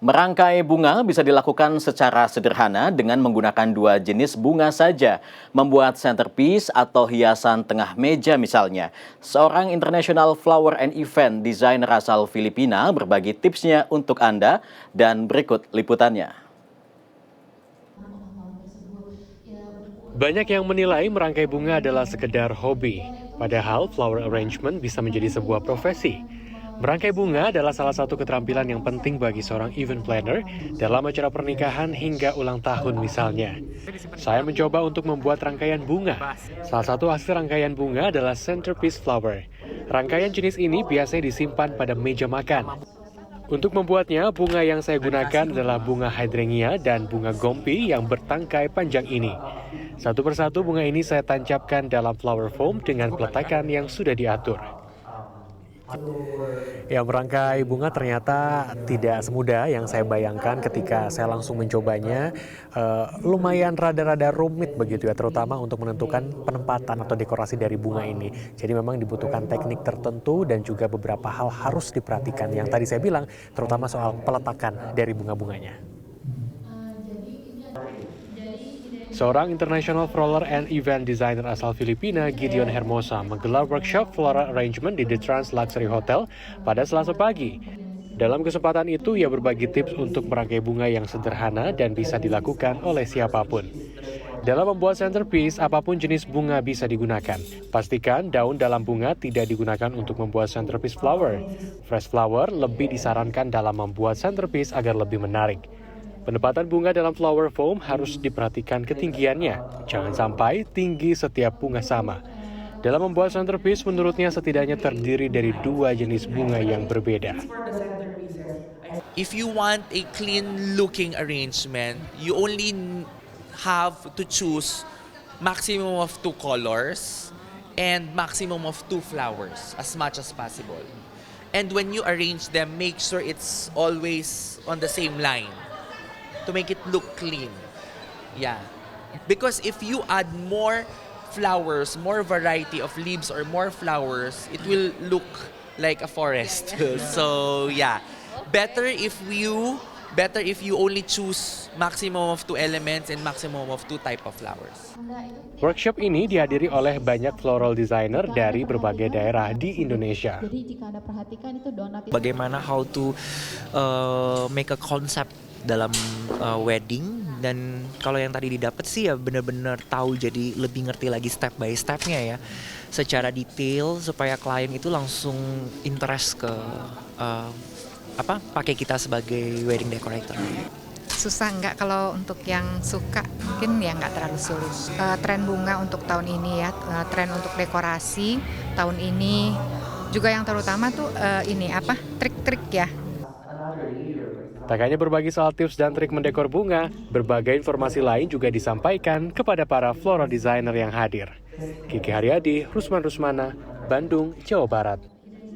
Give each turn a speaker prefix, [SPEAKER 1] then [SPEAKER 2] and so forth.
[SPEAKER 1] Merangkai bunga bisa dilakukan secara sederhana dengan menggunakan dua jenis bunga saja. Membuat centerpiece atau hiasan tengah meja misalnya. Seorang international flower and event designer asal Filipina berbagi tipsnya untuk Anda dan berikut liputannya.
[SPEAKER 2] Banyak yang menilai merangkai bunga adalah sekedar hobi, padahal flower arrangement bisa menjadi sebuah profesi. Merangkai bunga adalah salah satu keterampilan yang penting bagi seorang event planner dalam acara pernikahan hingga ulang tahun misalnya. Saya mencoba untuk membuat rangkaian bunga. Salah satu hasil rangkaian bunga adalah centerpiece flower. Rangkaian jenis ini biasanya disimpan pada meja makan. Untuk membuatnya, bunga yang saya gunakan adalah bunga hydrangea dan bunga gompi yang bertangkai panjang ini. Satu persatu bunga ini saya tancapkan dalam flower foam dengan peletakan yang sudah diatur. Ya, merangkai bunga ternyata tidak semudah yang saya bayangkan ketika saya langsung mencobanya. Lumayan rada-rada rumit begitu ya, terutama untuk menentukan penempatan atau dekorasi dari bunga ini. Jadi memang dibutuhkan teknik tertentu dan juga beberapa hal harus diperhatikan. Yang tadi saya bilang, terutama soal peletakan dari bunga-bunganya. Seorang international flower and event designer asal Filipina, Gideon Hermosa, menggelar workshop floral arrangement di The Trans Luxury Hotel pada Selasa pagi. Dalam kesempatan itu, ia berbagi tips untuk merangkai bunga yang sederhana dan bisa dilakukan oleh siapapun. Dalam membuat centerpiece, apapun jenis bunga bisa digunakan. Pastikan daun dalam bunga tidak digunakan untuk membuat centerpiece flower. Fresh flower lebih disarankan dalam membuat centerpiece agar lebih menarik. Penempatan bunga dalam flower foam harus diperhatikan ketinggiannya. Jangan sampai tinggi setiap bunga sama. Dalam membuat centerpiece, menurutnya setidaknya terdiri dari dua jenis bunga yang berbeda.
[SPEAKER 3] If you want a clean-looking arrangement, you only have to choose maximum of 2 colors and maximum of 2 flowers as much as possible. And when you arrange them, make sure it's always on the same line to make it look clean. Yeah. Because if you add more flowers, more variety of leaves or more flowers, it will look like a forest. So yeah, better if you only choose maximum of 2 elements and maximum of 2 type of flowers.
[SPEAKER 2] Workshop ini dihadiri oleh banyak floral designer dari berbagai daerah di Indonesia.
[SPEAKER 4] Bagaimana how to make a concept dalam wedding, dan kalau yang tadi didapat sih ya benar-benar tahu, jadi lebih ngerti lagi step by stepnya ya secara detail supaya klien itu langsung interest ke pakai kita sebagai wedding decorator.
[SPEAKER 5] Susah nggak kalau untuk yang suka, mungkin ya nggak terlalu sulit. Tren bunga untuk tahun ini ya, tren untuk dekorasi tahun ini juga yang terutama tuh trik-trik ya.
[SPEAKER 2] Tak hanya berbagi soal tips dan trik mendekor bunga, berbagai informasi lain juga disampaikan kepada para floral designer yang hadir. Kiki Haryadi, Rusman Rusmana, Bandung, Jawa Barat.